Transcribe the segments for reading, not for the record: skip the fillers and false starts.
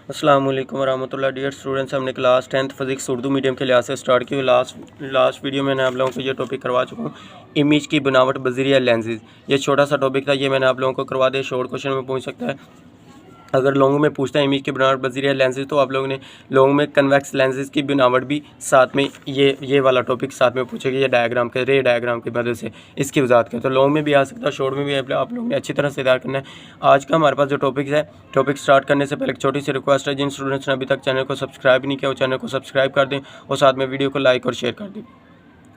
अस्सलाम वालेकुम वरहमतुल्लाह। Dear students, हमने class 10th physics Urdu medium के लिहाज से स्टार्ट की हुई। लास्ट वीडियो में मैंने आप लोगों को ये टॉपिक करवा चुका हूँ, इमेज की बनावट बज़रिया लेंसेज। ये छोटा सा टॉपिक था, ये मैंने आप लोगों को करवा दिया। शॉर्ट क्वेश्चन में पूछ सकता है। अगर लॉन्ग में पूछता है इमेज की बनावट बज़रिया लेंसेज, तो आप लोगों ने लॉन्ग में कन्वेक्स लेंसेज की बनावट भी साथ में ये वाला टॉपिक साथ में पूछेगा। ये डायग्राम के रे डायग्राम की मदद से इसकी वजाहत करें तो लॉन्ग में भी आ सकता है, शॉर्ट में भी आप लोगों ने अच्छी तरह से तैयार करना है। आज का हमारे पास जो टॉपिक है, टॉपिक स्टार्ट करने से पहले एक छोटी सी रिक्वेस्ट है, जिन स्टूडेंट्स ने अभी तक चैनल को सब्सक्राइब नहीं किया वो चैनल को सब्सक्राइब कर दें और साथ में वीडियो को लाइक और शेयर कर दें।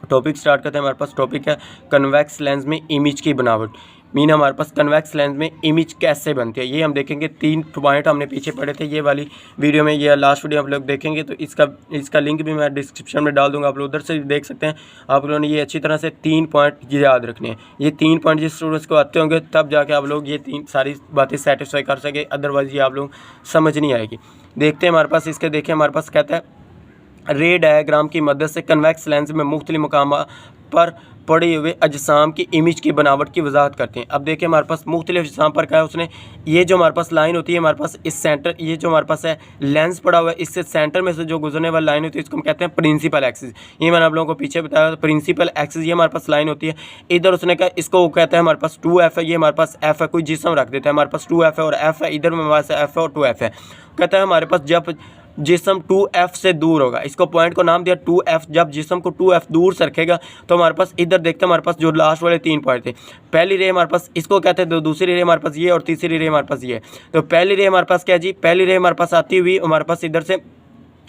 टॉपिक स्टार्ट करते हैं। हमारे पास टॉपिक है कन्वेक्स लेंस में इमेज की बनावट। मीन हमारे पास कन्वेक्स लेंस में इमेज कैसे बनती है, ये हम देखेंगे। 3 पॉइंट हमने पीछे पढ़े थे, ये वाली वीडियो में, ये लास्ट वीडियो आप लोग देखेंगे तो इसका लिंक भी मैं डिस्क्रिप्शन में डाल दूंगा, आप लोग उधर से देख सकते हैं। आप लोगों ने ये अच्छी तरह से 3 पॉइंट याद रखने हैं। ये 3 पॉइंट जिस स्टूडेंट्स को आते होंगे तब जाके आप लोग ये 3 सारी बातें सेटिस्फाई कर सके, अदरवाइज ये आप लोग समझ नहीं आएगी। देखते हैं हमारे पास इसके, देखिए हमारे पास कहता है रे डायग्राम की मदद से कन्वेक्स लेंस में मुख्तलिफ मकाम पर पड़े हुए अजसाम की इमेज की बनावट की वजाहत करते हैं। अब देखिए हमारे पास मुख्तलिफ अजसाम पर क्या है, उसने ये जो हमारे पास लाइन होती है, हमारे पास इस सेंटर, ये जो हमारे पास है लेंस पड़ा हुआ है, इससे सेंटर में से जो गुजरने वाली लाइन होती है इसको हम कहते हैं प्रिंसिपल एक्सिस। ये मैंने आप लोगों को पीछे बताया, प्रिंसिपल एक्सिस ये हमारे पास लाइन होती है। इधर उसने कहा, इसको वो कहता है हमारे पास 2f है, ये हमारे पास f है, कोई जिस्म रख देता है, हमारे पास 2f है और f है, इधर में हमारे पास f है और 2f है। कहता है हमारे पास जब जिस्म 2f से दूर होगा, इसको पॉइंट को नाम दिया 2f, जब जिस्म को 2f दूर से रखेगा तो हमारे पास इधर देखते हैं हमारे पास जो लास्ट वाले 3 पॉइंट थे। पहली रे हमारे पास इसको कहते हैं, दूसरी रे हमारे पास ये और तीसरी रे हमारे पास ये है। तो पहली रे हमारे पास क्या जी, पहली रे हमारे पास आती हुई हमारे पास इधर से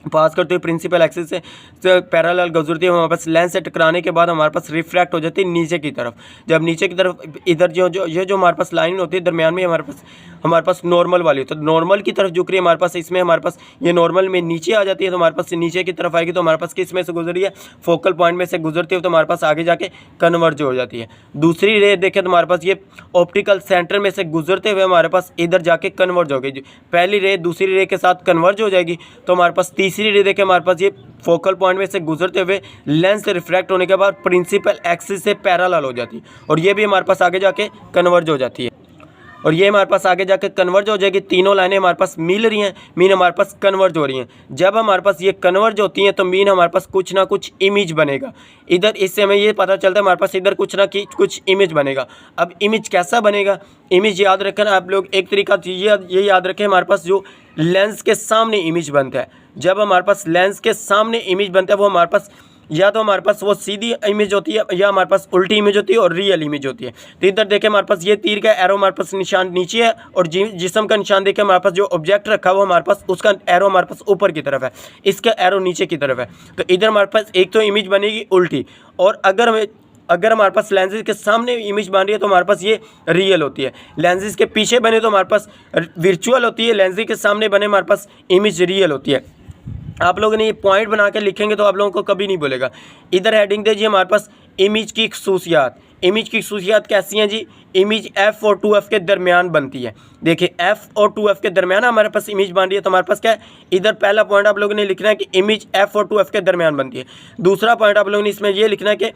पास करते हुए प्रिंसिपल एक्सिस से पैरेलल गुजरती है, हमारे पास लेंस से टकराने के बाद हमारे पास रिफ्रैक्ट हो जाती है नीचे की तरफ। जब नीचे की तरफ इधर जो हमारे पास लाइन होती है दरमियान में हमारे पास नॉर्मल वाली, तो नॉर्मल की तरफ झुक रही है हमारे पास, इसमें हमारे पास ये नॉर्मल में नीचे आ जाती है, तो हमारे पास नीचे की तरफ आएगी तो हमारे पास किस में से गुजर रही है, फोकल पॉइंट में से गुजरती है, तो हमारे पास आगे जाके कन्वर्ज हो जाती है। दूसरी रे देखें तो हमारे पास ये ऑप्टिकल सेंटर में से गुजरते हुए हमारे पास इधर जाके कन्वर्ज हो गई। पहली रे दूसरी रे के साथ कन्वर्ज हो जाएगी, तो हमारे पास तीसरी रे देखें हमारे पास ये फोकल पॉइंट में से गुजरते हुए लेंस से रिफ्रैक्ट होने के बाद प्रिंसिपल एक्सिस से पैरेलल हो जाती है और ये भी हमारे पास आगे जाके कन्वर्ज हो जाती है और ये हमारे पास आगे जाके कन्वर्ज हो जाएगी। तीनों लाइनें हमारे पास मिल रही हैं, मीन हमारे पास कन्वर्ज हो रही हैं। जब हमारे पास ये कन्वर्ज होती हैं तो मीन हमारे पास कुछ ना कुछ इमेज बनेगा। इधर इससे हमें ये पता चलता है हमारे पास इधर कुछ ना कुछ इमेज बनेगा। अब इमेज कैसा बनेगा, इमेज याद रखना आप लोग, एक तरीका ये याद रखें, हमारे पास जो लेंस के सामने इमेज बनता है, जब हमारे पास लेंस के सामने इमेज बनता है वो हमारे पास या तो हमारे पास वो सीधी इमेज होती है या हमारे पास उल्टी इमेज होती है और रियल इमेज होती है। तो इधर देखें हमारे पास ये तीर का एरो हमारे पास निशान नीचे है और जिस्म का निशान देखें हमारे पास जो ऑब्जेक्ट रखा हुआ हमारे पास उसका एरो हमारे पास ऊपर की तरफ है, इसका एरो नीचे की तरफ है। तो इधर हमारे पास एक तो इमेज बनेगी उल्टी, और अगर हमारे पास लेंसेज के सामने इमेज बन रही है तो हमारे पास ये रियल होती है। लेंसेज के पीछे बने तो हमारे पास वर्चुअल होती है, लेंसेज के सामने बने हमारे पास इमेज रियल होती है। आप लोगों ने ये पॉइंट बना के लिखेंगे तो आप लोगों को कभी नहीं बोलेगा। इधर हेडिंग दीजिए हमारे पास इमेज की खसूसियात। इमेज की खसूसियात कैसी हैं जी, इमेज f और 2f के दरमियान बनती है। देखिए f और 2f के दरमियान हमारे पास इमेज बन रही है, तो हमारे पास क्या है, इधर पहला पॉइंट आप लोगों ने लिखना है कि इमेज f और 2f के दरमियान बनती है। दूसरा पॉइंट आप लोगों ने इसमें ये लिखना है कि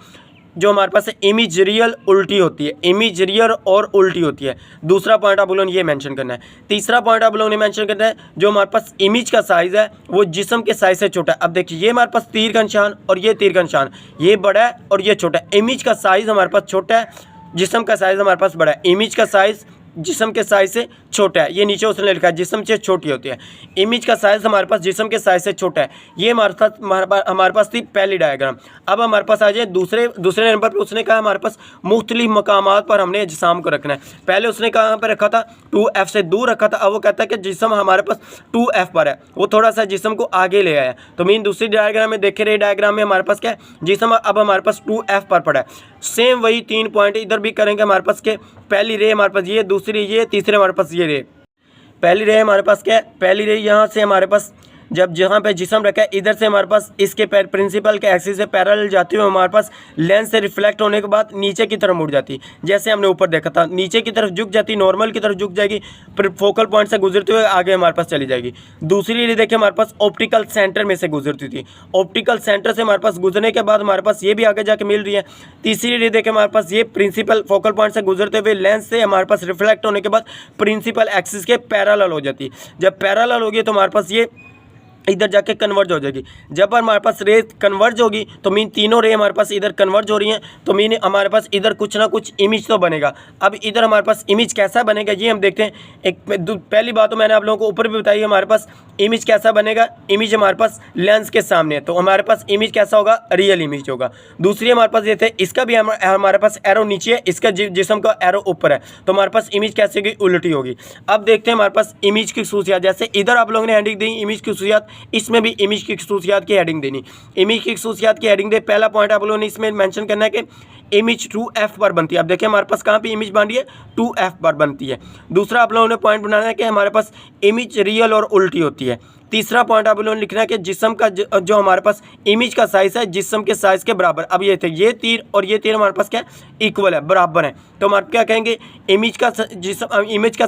जो हमारे पास है इमेज रियल उल्टी होती है, इमेज रियल और उल्टी होती है। दूसरा पॉइंट आप लोगों ने ये मेंशन करना है। तीसरा पॉइंट आप लोगों ने मेंशन करना है जो हमारे पास इमेज का साइज़ है वो जिस्म के साइज़ से छोटा है। अब देखिए ये हमारे पास तीर का निशान और ये तीर का निशान, ये बड़ा है और ये छोटा है। इमेज का साइज़ हमारे पास छोटा है, जिस्म का साइज़ हमारे पास बड़ा है। इमेज का साइज़ जिस्म के साइज़ से छोटा है, ये नीचे उसने लिखा है जिस्म से छोटी होती है। इमेज का साइज़ हमारे पास जिस्म के साइज़ से छोटा है। ये हमारे पास थी पहली डायग्राम। अब हमारे पास आ जाए दूसरे नंबर पर, उसने कहा हमारे पास मुख्तलिफ मकामात पर हमने जिस्म को रखना है। पहले उसने कहाँ पर रखा था, 2f से दूर रखा था। अब वो कहता है कि जिस्म हमारे पास 2f पर है, वो थोड़ा सा जिस्म को आगे ले आया। तो मीन दूसरी डायग्राम में देखे रहे, डायग्राम में हमारे पास क्या है, जिस्म अब हमारे पास 2f पर पड़ा है। सेम वही 3 पॉइंट इधर भी करेंगे हमारे पास के, पहली रे हमारे पास ये, दूसरी ये, तीसरे हमारे पास ये रे। पहली रे हमारे पास क्या है, पहली रे यहाँ से हमारे पास जब जहाँ पे जिसम रखा है इधर से हमारे पास इसके प्रिंसिपल के एक्सिस से पैरेलल जाती हुई हमारे पास लेंस से रिफ्लेक्ट होने के बाद नीचे की तरफ मुड़ जाती, जैसे हमने ऊपर देखा था, नीचे की तरफ झुक जाती, नॉर्मल की तरफ झुक जाएगी, फिर फोकल पॉइंट से गुजरते हुए आगे हमारे पास चली जाएगी। दूसरी रे देखिए हमारे पास ऑप्टिकल सेंटर में से गुजरती थी, ऑप्टिकल सेंटर से हमारे पास गुजरने के बाद हमारे पास ये भी आगे जाके मिल रही है। तीसरी रे देखिए हमारे पास ये प्रिंसिपल फोकल पॉइंट से गुजरते हुए लेंस से हमारे पास रिफ्लेक्ट होने के बाद प्रिंसिपल एक्सिस के पैरेलल हो जाती है। जब पैरेलल होगी तो हमारे पास ये इधर जाके कन्वर्ज हो जाएगी। जब हमारे पास रे कन्वर्ज होगी तो मीन तीनों रे हमारे पास इधर कन्वर्ज हो रही हैं, तो मीन हमारे पास इधर कुछ ना कुछ इमेज तो बनेगा। अब इधर हमारे पास इमेज कैसा बनेगा ये हम देखते हैं। एक पहली बात तो मैंने आप लोगों को ऊपर भी बताई, हमारे पास इमेज कैसा बनेगा, इमेज हमारे पास लेंस के सामने है तो हमारे पास इमेज कैसा होगा, रियल इमेज होगा। दूसरी हमारे पास ये थे, इसका भी हमारे पास एरो नीचे है, इसका जिस्म का एरो ऊपर है, तो हमारे पास इमेज कैसे होगी, उल्टी होगी। अब देखते हैं हमारे पास इमेज की खसूसियात, जैसे इधर आप लोगों ने हेडिंग दी इमेज की खसूसियात, इसमें भी इमेज की खसूसियात की हेडिंग देनी। इमेज की खसूसियात की हेडिंग दे, पहला पॉइंट आप लोगों ने इसमें मेंशन करना है कि इमेज 2f पर बनती है। अब देखिए हमारे पास कहाँ पे इमेज बन रही है, 2f पर बनती है। दूसरा आप लोगों ने पॉइंट बनाना है कि हमारे पास इमेज रियल और उल्टी होती है। तीसरा पॉइंट आप लोगों ने लिखना है कि जिस्म का जो हमारे पास इमेज का साइज है जिस्म के साइज के बराबर। अब ये थे ये तीर और ये तीर हमारे पास क्या इक्वल है, बराबर है, तो हमारे क्या कहेंगे, इमेज का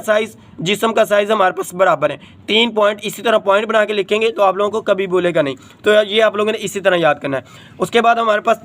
साइज जिस्म का साइज हमारे पास बराबर है। 3 पॉइंट इसी तरह पॉइंट बना के लिखेंगे तो आप लोगों को कभी बोलेगा नहीं, तो ये आप लोगों ने इसी तरह याद करना है। उसके बाद हमारे पास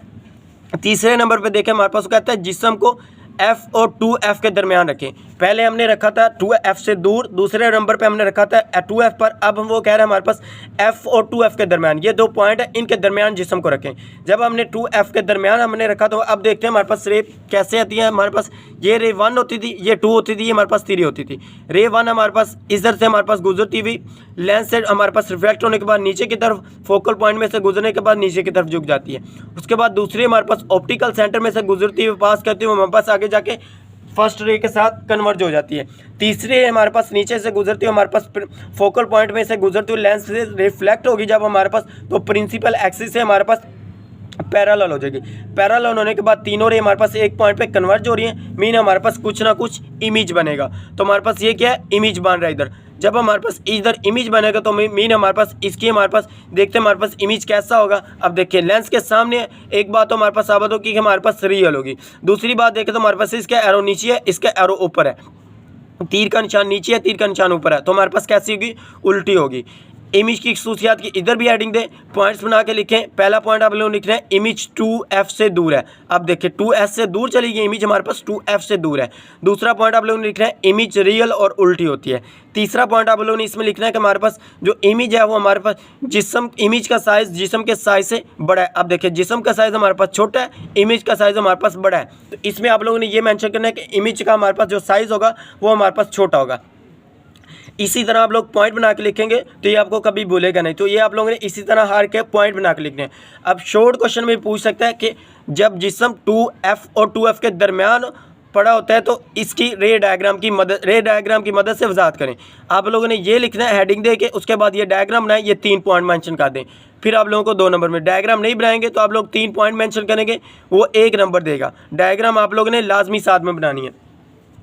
तीसरे नंबर पे देखें, हमारे पास कहता है जिस्म को f और 2f के दरमियान रखें। पहले हमने रखा था 2f से दूर, दूसरे नंबर पे हमने रखा था 2f पर। अब हम वो कह रहे हैं हमारे पास f और 2f के दरमियान, ये 2 पॉइंट है, इनके दरमियान जिस्म को रखें। जब हमने 2f के दरमियान हमने रखा तो अब देखते हैं हमारे पास रे कैसे आती है। हमारे पास ये रे 1 होती थी, ये 2 होती थी, ये हमारे पास 3 होती थी। रे 1 हमारे पास इधर से हमारे पास गुजरती हुई लेंस से हमारे पास रिफ्लेक्ट होने के बाद नीचे की तरफ फोकल पॉइंट में से गुजरने के बाद नीचे की तरफ झुक जाती है। उसके बाद दूसरी हमारे पास ऑप्टिकल सेंटर में से गुजरती हुई पास करती हुई हमारे पास आगे जाके फर्स्ट रे के साथ कन्वर्ज हो जाती है। तीसरी हमारे पास नीचे से गुजरती हुई हमारे पास फोकल पॉइंट में से गुजरती हुई लेंस से रिफ्लेक्ट होगी जब हमारे पास, तो प्रिंसिपल एक्सिस से हमारे पास पैरेलल हो जाएगी। पैरेलल होने के बाद तीनों रे हमारे पास एक पॉइंट पे कन्वर्ज हो रही है, मीन हमारे पास कुछ ना कुछ इमेज बनेगा। तो हमारे पास ये क्या है, इमेज बन रहा है इधर। जब हमारे पास इधर इमेज बनेगा तो मीन हमारे पास इसकी हमारे पास देखते हैं हमारे पास इमेज कैसा होगा। अब देखिए लेंस के सामने एक बात तो हमारे पास साबित होगी कि हमारे पास रियल होगी। दूसरी बात देखें तो हमारे पास इसका एरो नीचे है, इसका एरो ऊपर है, तीर का निशान नीचे है, तीर का निशान ऊपर है, तो हमारे पास कैसी होगी, उल्टी होगी। इमेज की खसूसियात की इधर भी हेडिंग दें, पॉइंट्स बना के लिखें। पहला पॉइंट आप लोग लिख रहे हैं इमेज 2f से दूर है। अब देखिए 2s से दूर चली गई इमेज, हमारे पास 2f से दूर है। दूसरा पॉइंट आप लोग लिख रहे हैं इमेज रियल और उल्टी होती है। तीसरा पॉइंट आप लोगों ने इसमें लिखना है कि हमारे पास जो इमेज है वो हमारे पास जिस्म इमेज का साइज जिस्म के साइज से बड़ा है। अब देखिए जिस्म का साइज हमारे पास छोटा है, इमेज का साइज हमारे पास बड़ा है, तो इसमें आप लोगों ने ये मेंशन करना है कि इमेज का हमारे पास जो साइज होगा वो हमारे पास छोटा होगा। इसी तरह आप लोग पॉइंट बना के लिखेंगे तो ये आपको कभी भूलेगा नहीं, तो ये आप लोगों ने इसी तरह हर के पॉइंट बना के लिखने हैं। अब शॉर्ट क्वेश्चन में पूछ सकता है कि जब जिस्म 2f और 2f के दरमियान पड़ा होता है तो इसकी रे डायग्राम की मदद से वजाहत करें। आप लोगों ने ये लिखना है हेडिंग दे के, उसके बाद ये डायग्राम बनाएं, ये 3 पॉइंट मेंशन कर दें। फिर आप लोगों को 2 नंबर में, डायग्राम नहीं बनाएंगे तो आप लोग 3 पॉइंट मेंशन करेंगे, वो 1 नंबर देगा। डायग्राम आप लोगों ने लाजमी साथ में बनानी है।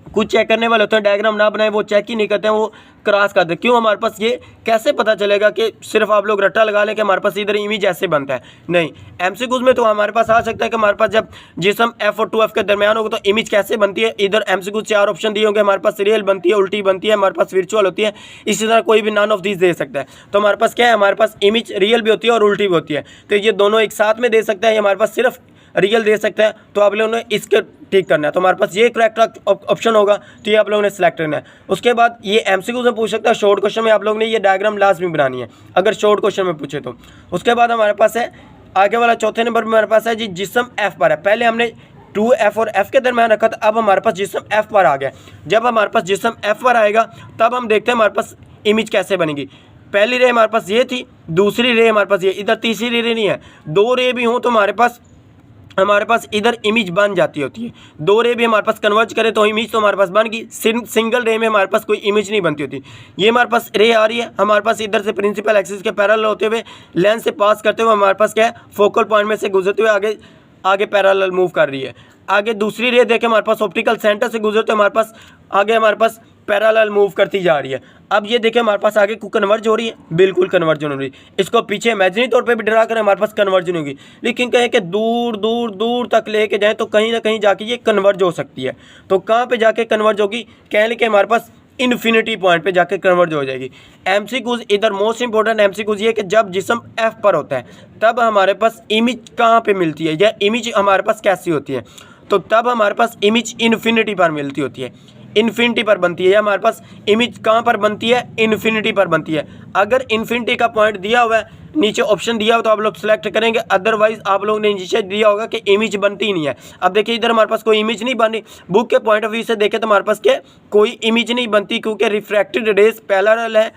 कुछ चेक करने वाले होते हैं डायग्राम ना बनाए, वो चेक ही नहीं करते हैं, वो क्रॉस करते हैं। क्यों, हमारे पास ये कैसे पता चलेगा कि सिर्फ आप लोग रट्टा लगा लें कि हमारे पास इधर इमेज ऐसे बनता है, नहीं। एमसीक्यूज में तो हमारे पास आ सकता है कि हमारे पास जब जिस्म f और 2f के दरमियान होगा तो इमेज कैसे बनती है। इधर एमसीक्यूज 4 ऑप्शन दिए होंगे, हमारे पास रियल बनती है, उल्टी बनती है, हमारे पास वर्चुअल होती है, इसी तरह कोई भी नॉन ऑफ दिस दे सकता है। तो हमारे पास क्या है, हमारे पास इमेज रियल भी होती है और उल्टी भी होती है, तो ये दोनों एक साथ में दे सकता है, हमारे पास सिर्फ रियल दे सकता है, तो आप लोगों ने इसके ठीक करना है। तो हमारे पास ये करेक्ट ऑप्शन होगा, तो ये आप लोगों ने सेलेक्ट करना है। उसके बाद ये एमसीक्यू में पूछ सकता है, शॉर्ट क्वेश्चन में आप लोगों ने ये डायग्राम लाजमी बनानी है अगर शॉर्ट क्वेश्चन में पूछे तो। उसके बाद हमारे पास है आगे वाला चौथे नंबर में हमारे पास है जी जिस्म f पर है। पहले हमने 2f और f के दरमियान रखा था, अब हमारे पास जिस्म f पर आ गया। जब हमारे पास जिस्म f पर आएगा तब हम देखते हैं हमारे पास इमेज कैसे बनेगी। पहली रे हमारे पास ये थी, दूसरी रे हमारे पास ये, इधर तीसरी रे नहीं है। 2 रे भी हों तो हमारे पास इधर इमेज बन जाती होती है। 2 रे भी हमारे पास कन्वर्ज करें तो इमेज तो हमारे पास बन गई, सिंगल रे में हमारे पास कोई इमेज नहीं बनती होती। ये हमारे पास रे आ रही है, हमारे पास इधर से प्रिंसिपल एक्सिस के पैरेलल होते हुए लेंस से पास करते हुए हमारे पास क्या है, फोकल पॉइंट में से गुजरते हुए आगे पैरेलल मूव कर रही है। आगे दूसरी रे देखें, हमारे पास ऑप्टिकल सेंटर से गुजरते हमारे पास आगे हमारे पास पैरेलल मूव करती जा रही है। अब ये देखिए हमारे पास आगे कन्वर्ज हो रही है, बिल्कुल कन्वर्जन हो रही है। इसको पीछे इमेजिनरी तौर पे भी ड्रा करें हमारे पास कन्वर्जन होगी, लेकिन कहें कि दूर दूर दूर तक लेके जाएं तो कहीं ना कहीं जाके ये कन्वर्ज हो सकती है। तो कहाँ पे जाके कन्वर्ज होगी, कह लें कि हमारे पास इन्फिनिटी पॉइंट पे जाके कन्वर्ज हो जाएगी। एमसीक्यूज इधर मोस्ट इंपॉर्टेंट एमसीक्यूज ये कि जब जिस्म एफ पर होता है तब हमारे पास इमेज कहाँ पे मिलती है, या इमेज हमारे पास कैसी होती है, तो तब हमारे पास इमेज इन्फिनिटी पर मिलती होती है, इन्फिनिटी पर बनती है। या हमारे पास इमेज कहाँ पर बनती है, इन्फिनिटी पर बनती है। अगर इन्फिनिटी का पॉइंट दिया हुआ है, नीचे ऑप्शन दिया हो तो आप लोग सेलेक्ट करेंगे, अदरवाइज आप लोगों ने नीचे दिया होगा कि इमेज बनती ही नहीं है। अब देखिए इधर हमारे पास कोई इमेज नहीं बनी, बुक के पॉइंट ऑफ व्यू से देखें तो हमारे पास क्या कोई इमेज नहीं बनती, क्योंकि रिफ्रैक्टेड रेज पैरेलल है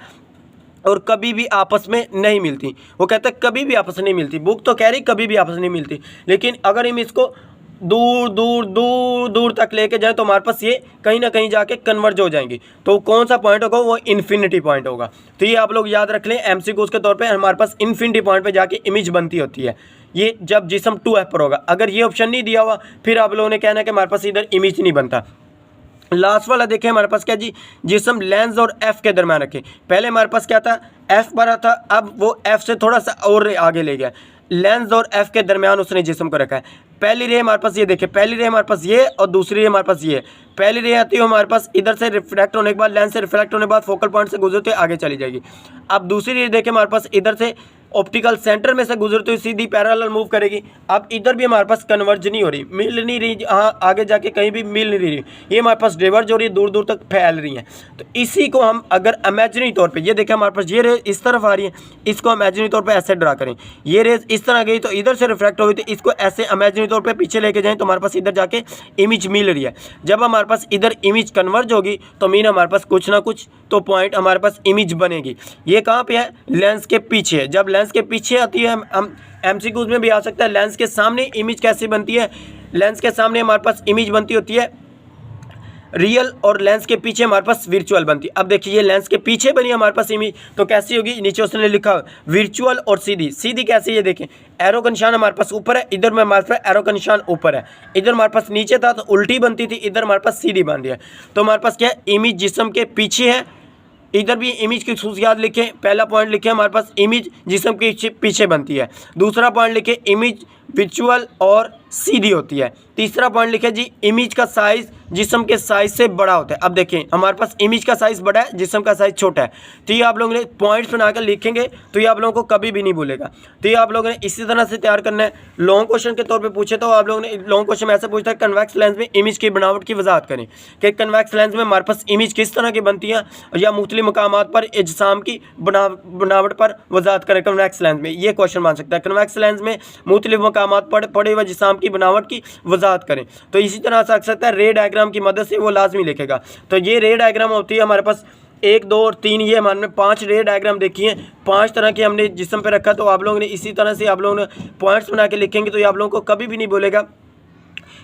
और कभी भी आपस में नहीं मिलती। वो कहते हैं कभी भी आपस में नहीं मिलती, बुक तो कह रही कभी भी आपस में नहीं मिलती, लेकिन अगर हम इसको दूर दूर दूर दूर तक लेके जाए तो हमारे पास ये कहीं ना कहीं जाके कन्वर्ज हो जाएंगी। तो कौन सा पॉइंट होगा, वो इन्फिनिटी पॉइंट होगा। तो ये आप लोग याद रख लें एमसीक्यूज के तौर पे, हमारे पास इन्फिनिटी पॉइंट पे जाके इमेज बनती होती है, ये जब जिस्म 2f पर होगा। अगर ये ऑप्शन नहीं दिया हुआ फिर आप लोगों ने कहना है कि हमारे पास इधर इमेज नहीं बनता। लास्ट वाला देखें हमारे पास क्या जी, जिस्म लेंस और एफ के दरम्यान रखें। पहले हमारे पास क्या था, एफ पर था, अब वो एफ से थोड़ा सा और आगे ले गया, लेंस और एफ के दरमियान उसने जिस्म को रखा है। पहली रे हमारे पास ये देखिए, पहली रे हमारे पास ये और दूसरी रे हमारे पास ये। पहली रे आती है हमारे पास इधर से रिफ्लेक्ट होने के बाद, लेंस से रिफ्लेक्ट होने के बाद फोकल पॉइंट से गुजरते हुए आगे चली जाएगी। अब दूसरी रे देखें हमारे पास इधर से ऑप्टिकल सेंटर में से गुजरते हुए सीधी पैरेलल मूव करेगी। अब इधर भी हमारे पास कन्वर्ज नहीं हो रही, मिल नहीं रही, हाँ आगे जाके कहीं भी मिल नहीं रही, ये हमारे पास डिवर्ज हो रही है, दूर दूर तक फैल रही हैं। तो इसी को हम अगर इमेजिनरी तौर पे, ये देखें हमारे पास ये रेज इस तरफ आ रही है, इसको इमेजिनरी तौर पे ऐसे ड्रा करें। ये रेज इस तरह गई तो इधर से रिफ्लेक्ट हो गई, तो इसको ऐसे इमेजिनरी तौर पर पीछे लेके जाएँ तो हमारे पास इधर जाके इमेज मिल रही है। जब हमारे पास इधर इमेज कन्वर्ज होगी तो मीन हमारे पास कुछ ना कुछ तो पॉइंट हमारे पास इमेज बनेगी। ये कहाँ पे है, लेंस के पीछे। जब लेंस के पीछे आती है, हम एमसीक्यूज में भी आ सकता है, लेंस के सामने इमेज कैसे बनती है, लेंस के सामने हमारे पास इमेज बनती होती है रियल, और लेंस के पीछे हमारे पास विर्चुअल बनती है। अब देखिए ये लेंस के पीछे बनी हमारे पास इमेज, तो कैसी होगी, नीचे उसने लिखा विर्चुअल और सीधी। सीधी कैसी, ये देखें एरो का निशान हमारे पास ऊपर है, इधर में हमारे पास एरो का निशान ऊपर है, इधर हमारे पास नीचे था तो उल्टी बनती थी, इधर हमारे पास सीधी बन रही है। तो हमारे पास क्या है, इमेज जिस्म के पीछे है, इधर भी इमेज की खसूसियात लिखें। पहला पॉइंट लिखे हमारे पास इमेज जिस्म के पीछे बनती है, दूसरा पॉइंट लिखे इमेज विजुअल और सीधी होती है, तीसरा पॉइंट लिखे जी इमेज का साइज जिस्म के साइज से बड़ा होता है। अब देखें हमारे पास इमेज का साइज बड़ा है, जिस्म का साइज छोटा है। तो ये आप लोगों ने पॉइंट्स बनाकर लिखेंगे तो ये आप लोगों को कभी भी नहीं भूलेगा। तो ये आप लोगों ने इसी तरह से तैयार करना है। लॉन्ग क्वेश्चन के तौर पे पूछे तो आप लोगों ने लॉन्ग क्वेश्चन ऐसे पूछता है कन्वेक्स लेंस में इमेज की बनावट की वजाहत करें कि कन्वेक्स लेंस में हमारे पास इमेज किस तरह की बनती है, या मुख्तलिफ मकामात पर इजसाम की बनावट पर वजाहत करें कन्वेक्स लेंस में। ये क्वेश्चन मान सकता है कन्वेक्स लेंस में मुख्तलिफ मकामात पर पड़े हुए जिस्म की बनावट की वजाहत करें। तो इसी तरह से आ सकता है रे डायग्राम की मदद से वो लाजमी लिखेगा। तो ये रे डायग्राम होती है हमारे पास 1, 2 और 3, ये हमारे 5 रे डायग्राम देखी हैं, 5 तरह के हमने जिस्म पे रखा। तो आप लोगों ने इसी तरह से आप लोगों ने पॉइंट्स बना के लिखेंगे तो ये आप लोगों को कभी भी नहीं बोलेगा।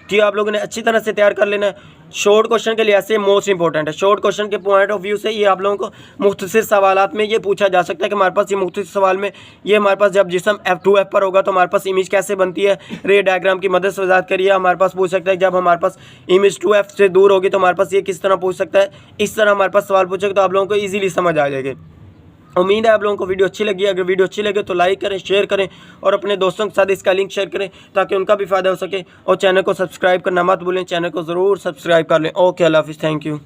कि आप लोगों ने अच्छी तरह से तैयार कर लेना है। शॉर्ट क्वेश्चन के लिहाज से मोस्ट इंपॉर्टेंट है। शॉर्ट क्वेश्चन के पॉइंट ऑफ व्यू से ये आप लोगों को मुख्तसर सवालात में ये पूछा जा सकता है कि हमारे पास ये मुख्तसर सवाल में ये हमारे पास जब जिस्म F2F पर होगा तो हमारे पास इमेज कैसे बनती है, रे डायग्राम की मदद से वजाहत करिए। हमारे पास पूछ सकता है जब हमारे पास इमेज 2F से दूर होगी तो हमारे पास ये किस तरह पूछ सकता है। इस तरह हमारे पास सवाल पूछेगा तो आप लोगों को ईजिली समझ आ जाएगी। उम्मीद है आप लोगों को वीडियो अच्छी लगी। अगर वीडियो अच्छी लगे तो लाइक करें, शेयर करें और अपने दोस्तों के साथ इसका लिंक शेयर करें ताकि उनका भी फ़ायदा हो सके। और चैनल को सब्सक्राइब करना मत भूलें, चैनल को ज़रूर सब्सक्राइब कर लें। ओके, अल्लाह हाफिज़, थैंक यू।